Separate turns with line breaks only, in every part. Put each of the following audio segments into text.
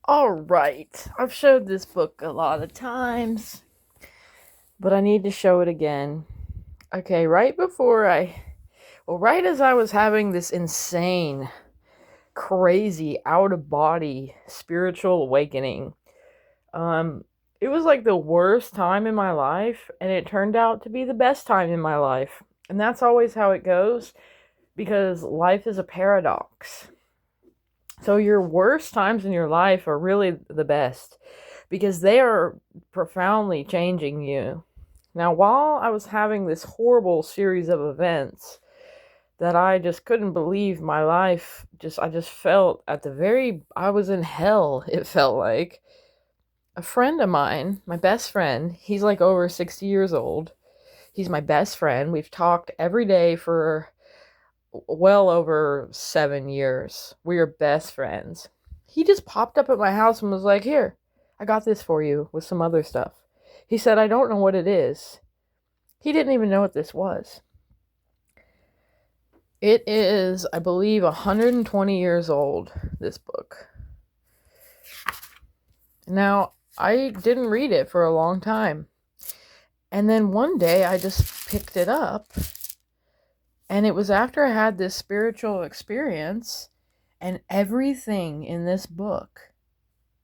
All right. I've showed this book a lot of times, but I need to show it again. Okay, right as I was having this insane, crazy, out of body spiritual awakening, um, it was like the worst time in my life, and it turned out to be the best time in my life. And that's always how it goes because life is a paradox. So your worst times in your life are really the best because they are profoundly changing you. Now, while I was having this horrible series of events that I just couldn't believe my life, I just felt I was in hell, it felt like. A friend of mine, my best friend, he's like over 60 years old. He's my best friend. We've talked every day for well over 7 years. We are best friends. He just popped up at my house and was like, "Here, I got this for you with some other stuff." He said, "I don't know what it is." He didn't even know what this was. It is, I believe, 120 years old, this book. Now, I didn't read it for a long time. And then one day I just picked it up. And it was after I had this spiritual experience, and everything in this book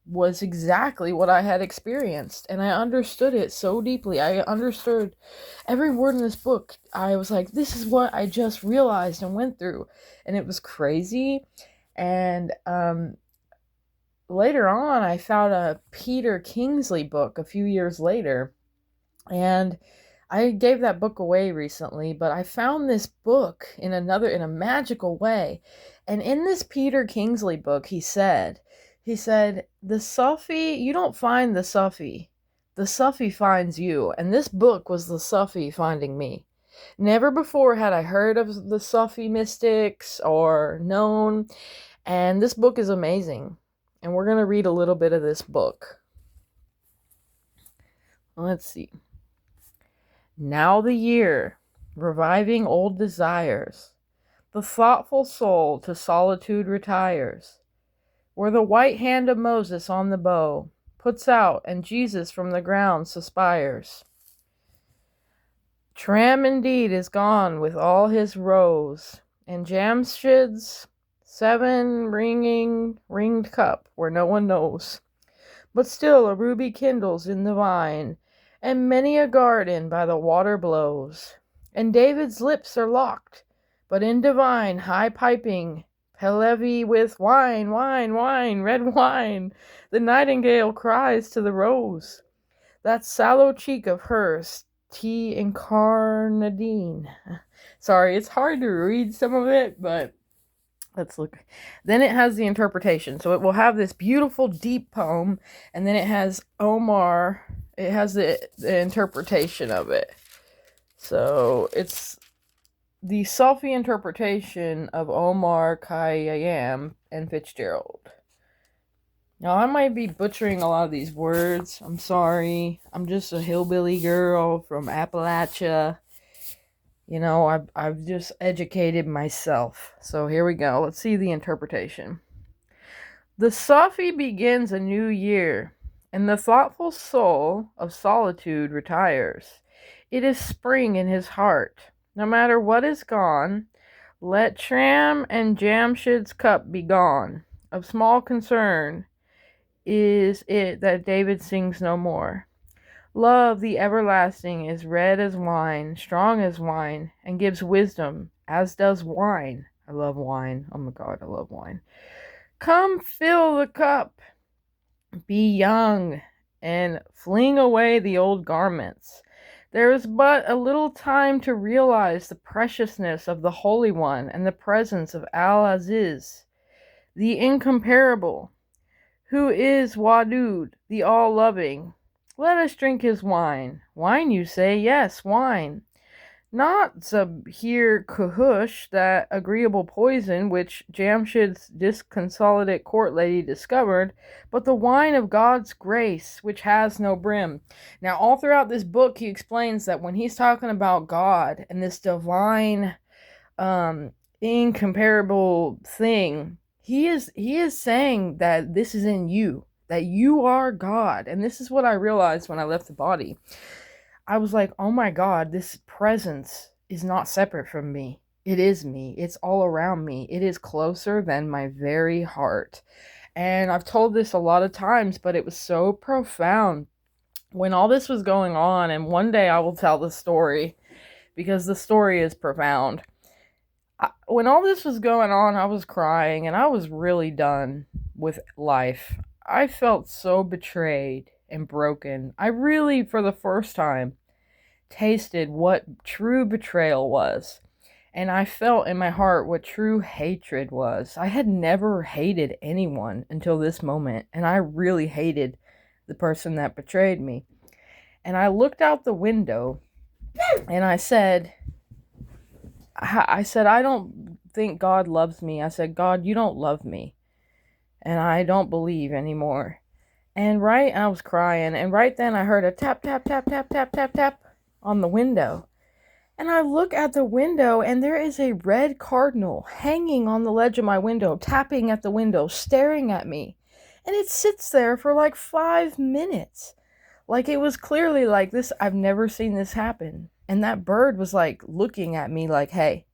was exactly what I had experienced. And I understood it so deeply. I understood every word in this book. I was like, this is what I just realized and went through. And it was crazy. And later on, I found a Peter Kingsley book a few years later. And I gave that book away recently, but I found this book in a magical way. And in this Peter Kingsley book, he said, the Sufi, you don't find the Sufi. The Sufi finds you. And this book was the Sufi finding me. Never before had I heard of the Sufi mystics or known. And this book is amazing. And we're going to read a little bit of this book. Let's see. Now the year, reviving old desires, the thoughtful soul to solitude retires, where the white hand of Moses on the bow puts out and Jesus from the ground suspires. Tram indeed is gone with all his rows, and Jamshid's 7 ringed cup where no one knows. But still a ruby kindles in the vine, and many a garden by the water blows. And David's lips are locked, but in divine high piping, Pelevi with wine, wine, wine, red wine, the nightingale cries to the rose. That sallow cheek of hers, tea incarnadine. Sorry, it's hard to read some of it, but let's look. Then it has the interpretation. So it will have this beautiful, deep poem, and then it has Omar. It has the interpretation of it. So it's the Sufi interpretation of Omar Khayyam and Fitzgerald. Now, I might be butchering a lot of these words. I'm sorry. I'm just a hillbilly girl from Appalachia. You know, I've just educated myself. So here we go. Let's see the interpretation. The Sufi begins a new year, and the thoughtful soul of solitude retires. It is spring in his heart. No matter what is gone, let Tram and Jamshid's cup be gone. Of small concern is it that David sings no more. Love, the everlasting, is red as wine, strong as wine, and gives wisdom, as does wine. I love wine. Oh my God, I love wine. Come fill the cup. Be young, and fling away the old garments. There is but a little time to realize the preciousness of the Holy One and the presence of Al-Aziz, the incomparable, who is Wadud, the all-loving. Let us drink his wine. Wine, you say? Yes, wine. Not Zabhir Kuhush, that agreeable poison which Jamshid's disconsolate court lady discovered, but the wine of God's grace, which has no brim. Now, all throughout this book, he explains that when he's talking about God and this divine, incomparable thing, he is saying that this is in you. that you are God. And this is what I realized when I left the body. I was like, oh my God, this presence is not separate from me. It is me. It's all around me. It is closer than my very heart. And I've told this a lot of times, but it was so profound when all this was going on. And one day I will tell the story because the story is profound. When all this was going on, I was crying and I was really done with life. I felt so betrayed and broken. I really, for the first time, tasted what true betrayal was. And I felt in my heart what true hatred was. I had never hated anyone until this moment, and I really hated the person that betrayed me. And I looked out the window and I don't think God loves me. I said, God, you don't love me. And I don't believe anymore. And I was crying, and right then I heard a tap, tap, tap, tap, tap, tap, tap on the window. And I look at the window, and there is a red cardinal hanging on the ledge of my window, tapping at the window, staring at me. And it sits there for like 5 minutes. Like, it was clearly like this. I've never seen this happen. And that bird was like looking at me like, hey,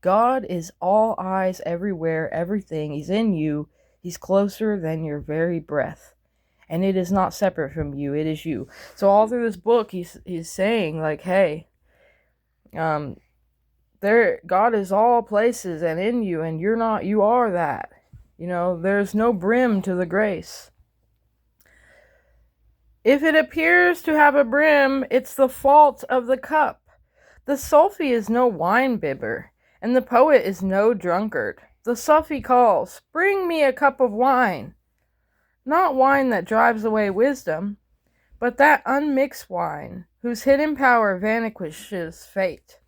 God is all eyes everywhere, everything. He's in you. He's closer than your very breath. And it is not separate from you. It is you. So all through this book, he's saying like, hey, God is all places and in you, and you're not, you are that. There's no brim to the grace. If it appears to have a brim, it's the fault of the cup. The Sufi is no wine bibber, and the poet is no drunkard. The Sufi calls, bring me a cup of wine. Not wine that drives away wisdom, but that unmixed wine, whose hidden power vanquishes fate.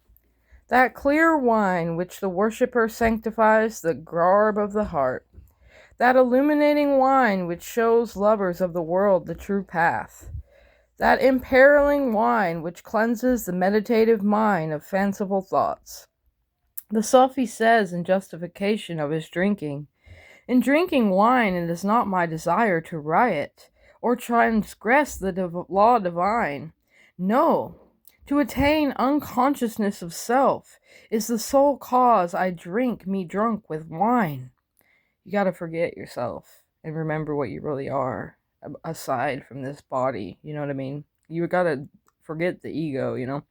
That clear wine which the worshipper sanctifies the garb of the heart. That illuminating wine which shows lovers of the world the true path. That imperiling wine which cleanses the meditative mind of fanciful thoughts. The Sufi says in justification of his drinking, in drinking wine it is not my desire to riot, or transgress the law divine. No, to attain unconsciousness of self is the sole cause I drink me drunk with wine. You gotta forget yourself and remember what you really are, aside from this body, you know what I mean? You gotta forget the ego.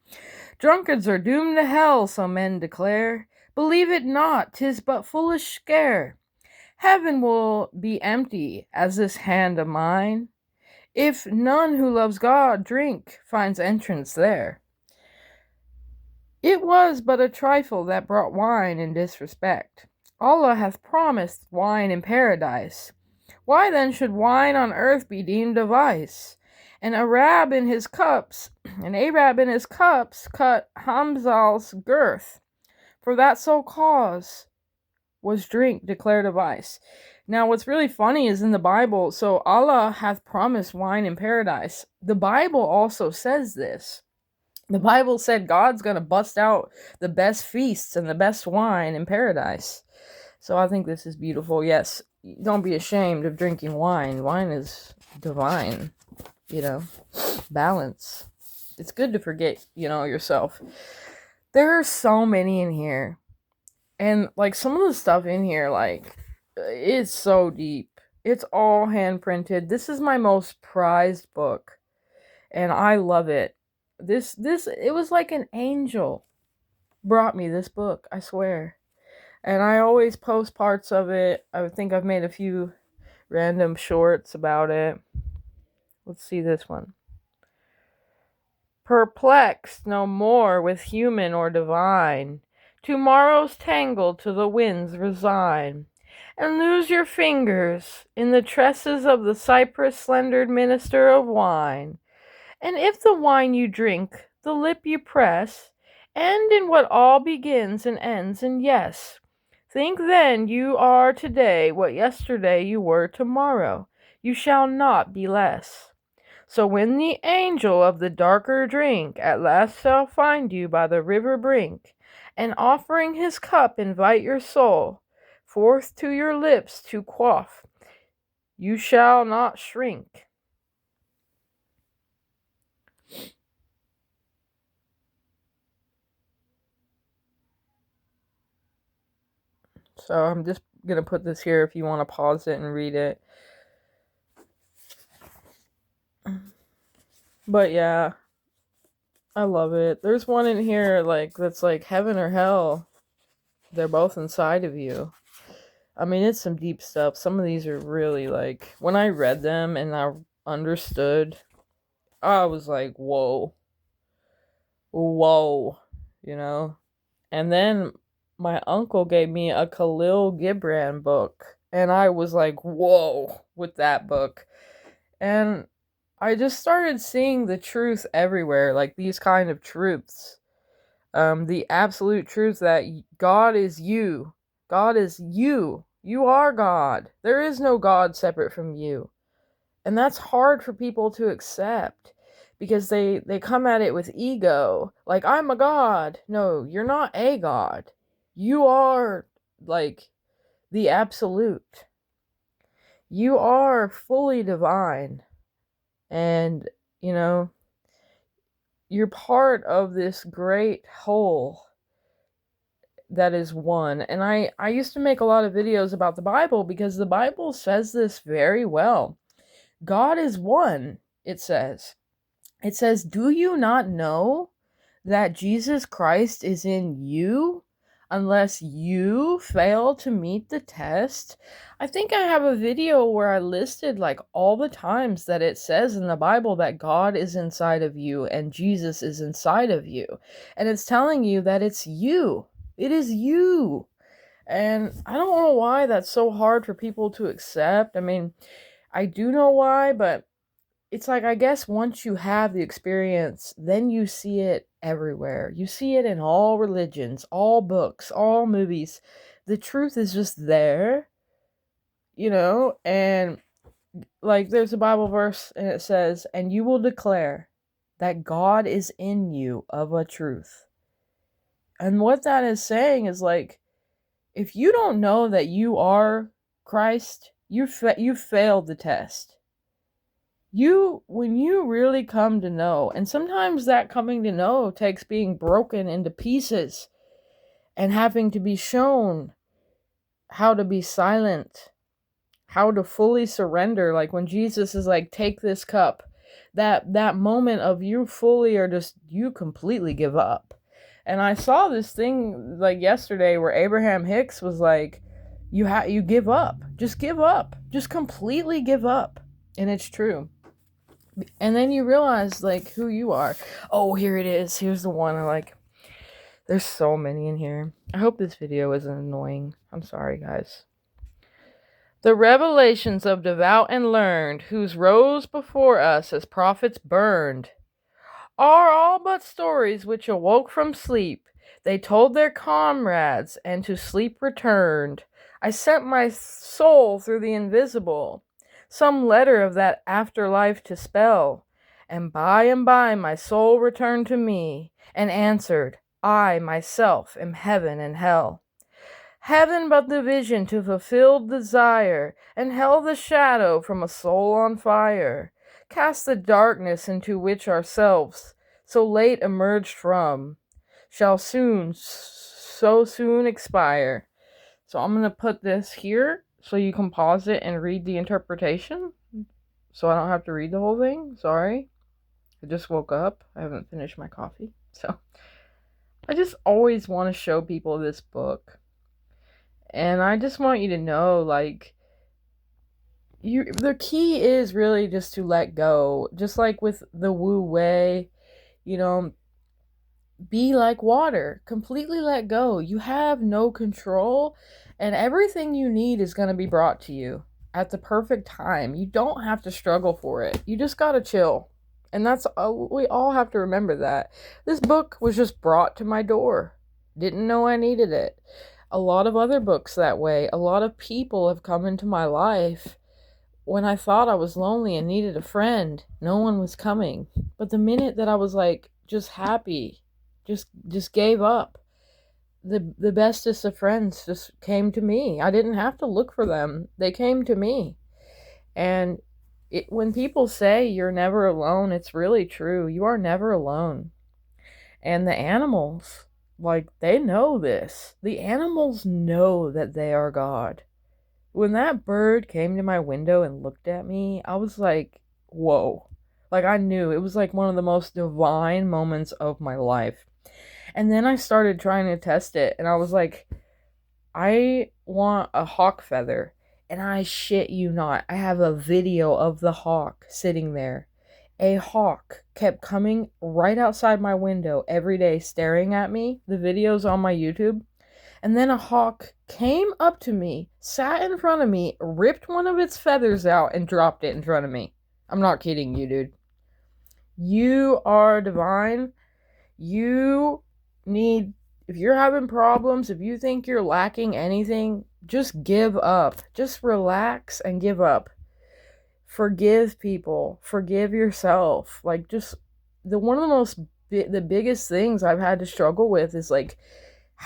Drunkards are doomed to hell, so men declare. Believe it not, 'tis but foolish scare. Heaven will be empty as this hand of mine, if none who loves God drink finds entrance there. It was but a trifle that brought wine in disrespect. Allah hath promised wine in paradise. Why then should wine on earth be deemed a vice? An Arab in his cups cut Hamzal's girth. For that sole cause was drink declared a vice. Now, what's really funny is in the Bible, so Allah hath promised wine in paradise. The Bible also says this. The Bible said God's going to bust out the best feasts and the best wine in paradise. So I think this is beautiful. Yes, don't be ashamed of drinking wine. Wine is divine, balance. It's good to forget, yourself. There are so many in here. And, some of the stuff in here, it's so deep. It's all hand-printed. This is my most prized book. And I love it. It was like an angel brought me this book, I swear. And I always post parts of it. I think I've made a few random shorts about it. Let's see this one. Perplexed no more with human or divine, tomorrow's tangle to the winds resign, and lose your fingers in the tresses of the cypress-slendered minister of wine. And if the wine you drink, the lip you press, end in what all begins and ends in yes, think then you are today what yesterday you were tomorrow. You shall not be less. So when the angel of the darker drink at last shall find you by the river brink, and offering his cup invite your soul forth to your lips to quaff, You shall not shrink. So I'm just going to put this here if you want to pause it and read it. But yeah, I love it. There's one in here that's like heaven or hell. They're both inside of you. I mean, it's some deep stuff. Some of these are really like, when I read them and I understood, I was like, whoa. Whoa. You know? And then my uncle gave me a Khalil Gibran book. And I was like, whoa, with that book. And I just started seeing the truth everywhere, like these kind of truths. The absolute truth that God is you. God is you. You are God. There is no God separate from you. And that's hard for people to accept because they come at it with ego. Like, I'm a God. No, you're not a God. You are, like, the absolute. You are fully divine. And, you know, you're part of this great whole that is one. And I used to make a lot of videos about the Bible because the Bible says this very well. God is one, it says. It says, do you not know that Jesus Christ is in you unless you fail to meet the test? I think I have a video where I listed like all the times that it says in the Bible that God is inside of you and Jesus is inside of you. And it's telling you that it's you. It is you. And I don't know why that's so hard for people to accept. I mean, I do know why, but it's like, I guess once you have the experience, then you see it everywhere. You see it in all religions, all books, all movies. The truth is just there, you know? And like, there's a Bible verse and it says, and you will declare that God is in you of a truth. And what that is saying is like, if you don't know that you are Christ, you failed the test. When you really come to know, and sometimes that coming to know takes being broken into pieces and having to be shown how to be silent, how to fully surrender. Like when Jesus is like, take this cup, that moment of you fully or just you completely give up. And I saw this thing like yesterday where Abraham Hicks was like, you give up, just completely give up. And it's true. And then you realize, like, who you are. Oh, here it is. Here's the one I like. There's so many in here. I hope this video isn't annoying. I'm sorry, guys. The revelations of devout and learned, whose rose before us as prophets burned, are all but stories which awoke from sleep. They told their comrades, and to sleep returned. I sent my soul through the invisible, some letter of that afterlife to spell. And by my soul returned to me, and answered, I myself am heaven and hell. Heaven but the vision to fulfilled desire, and hell the shadow from a soul on fire. Cast the darkness into which ourselves, so late emerged from, shall so soon expire. So I'm going to put this here so you can pause it and read the interpretation. So I don't have to read the whole thing. Sorry. I just woke up. I haven't finished my coffee. So I just always want to show people this book. And I just want you to know, like, the key is really just to let go. Just like with the Wu Wei, you know, be like water. Completely let go. You have no control, and everything you need is going to be brought to you at the perfect time. You don't have to struggle for it. You just got to chill. And we all have to remember that. This book was just brought to my door. Didn't know I needed it. A lot of other books that way. A lot of people have come into my life when I thought I was lonely and needed a friend. No one was coming. But the minute that I was like just happy, just gave up, the bestest of friends just came to me. I didn't have to look for them. They came to me. And when people say you're never alone, it's really true. You are never alone. And the animals, like, they know this. The animals know that they are God. When that bird came to my window and looked at me, I was like, whoa. Like, I knew. It was like one of the most divine moments of my life. And then I started trying to test it, and I was like, I want a hawk feather. And I shit you not, I have a video of the hawk sitting there. A hawk kept coming right outside my window every day, staring at me. The video's on my YouTube. And then a hawk came up to me, sat in front of me, ripped one of its feathers out, and dropped it in front of me. I'm not kidding you, dude. You are divine. You need, if you're having problems, if you think you're lacking anything, just give up. Just relax and give up. Forgive people. Forgive yourself. Like, just one of the the biggest things I've had to struggle with is like,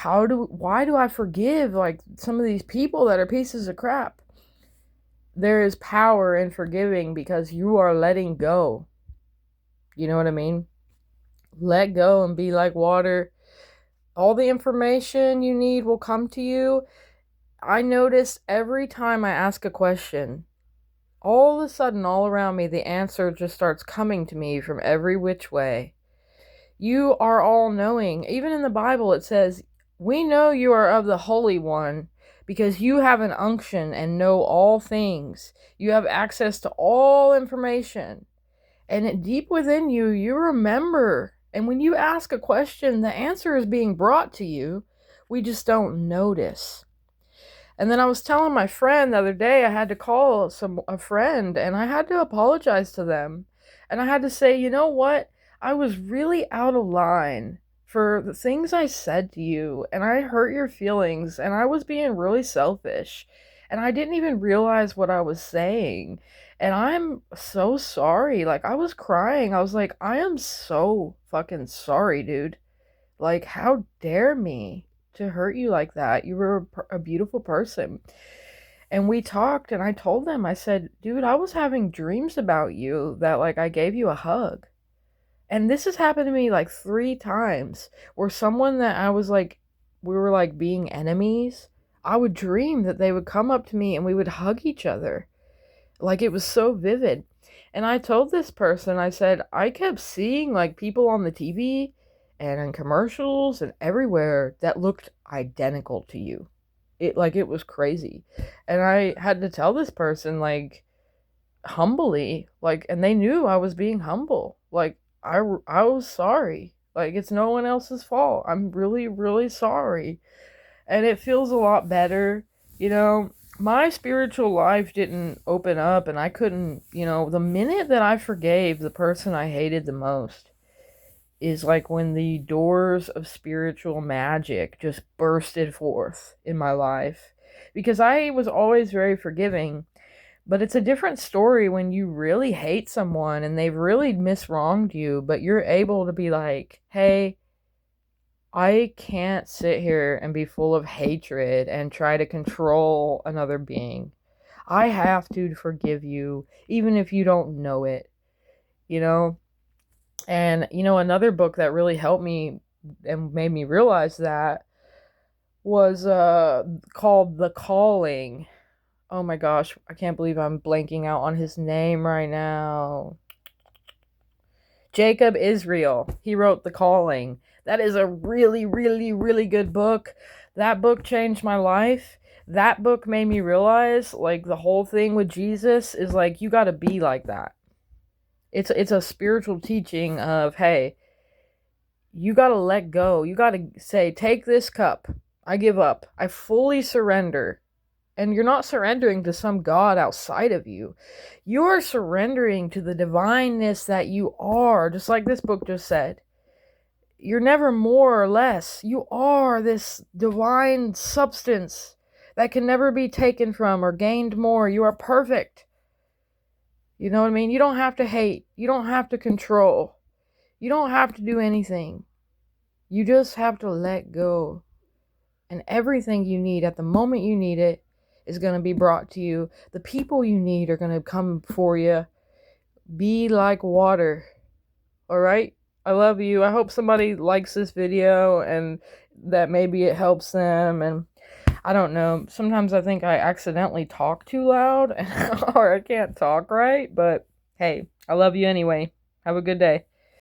why do I forgive like some of these people that are pieces of crap? There is power in forgiving because you are letting go. You know what I mean? Let go and be like water. All the information you need will come to you. I notice every time I ask a question, all of a sudden, all around me, the answer just starts coming to me from every which way. You are all knowing. Even in the Bible, it says, we know you are of the Holy One because you have an unction and know all things. You have access to all information. And deep within you, you remember. And when you ask a question, the answer is being brought to you. We just don't notice. And then I was telling my friend the other day, I had to call a friend, and I had to apologize to them. And I had to say, you know what? I was really out of line for the things I said to you, and I hurt your feelings, and I was being really selfish. And I didn't even realize what I was saying. And I'm so sorry. Like, I was crying. I was like, I am so fucking sorry, dude. Like, how dare me to hurt you like that? You were a beautiful person. And we talked, and I told them, I said, dude, I was having dreams about you that, like, I gave you a hug. And this has happened to me like 3 times where someone that I was like, we were like being enemies, I would dream that they would come up to me and we would hug each other. Like, it was so vivid. And I told this person, I said, I kept seeing like people on the TV and in commercials and everywhere that looked identical to you. It was crazy. And I had to tell this person, like, humbly, like, and they knew I was being humble. Like, I was sorry. Like, it's no one else's fault. I'm really, really sorry. And it feels a lot better. You know, my spiritual life didn't open up, and I couldn't, the minute that I forgave the person I hated the most is like when the doors of spiritual magic just bursted forth in my life. Because I was always very forgiving, but it's a different story when you really hate someone and they've really miswronged you, but you're able to be like, hey, I can't sit here and be full of hatred and try to control another being. I have to forgive you, even if you don't know it, you know? And, another book that really helped me and made me realize that was called The Calling. Oh my gosh, I can't believe I'm blanking out on his name right now. Jacob Israel. He wrote The Calling. That is a really, really, really good book. That book changed my life. That book made me realize, like, the whole thing with Jesus is, like, you gotta be like that. It's a spiritual teaching of, hey, you gotta let go. You gotta say, take this cup. I give up. I fully surrender. And you're not surrendering to some God outside of you. You're surrendering to the divineness that you are, just like this book just said. You're never more or less. You are this divine substance that can never be taken from or gained more. You are perfect. You know what I mean? You don't have to hate. You don't have to control. You don't have to do anything. You just have to let go. And everything you need at the moment you need it is going to be brought to you. The people you need are going to come for you. Be like water. All right? I love you. I hope somebody likes this video and that maybe it helps them. And I don't know. Sometimes I think I accidentally talk too loud or I can't talk right. But hey, I love you anyway. Have a good day.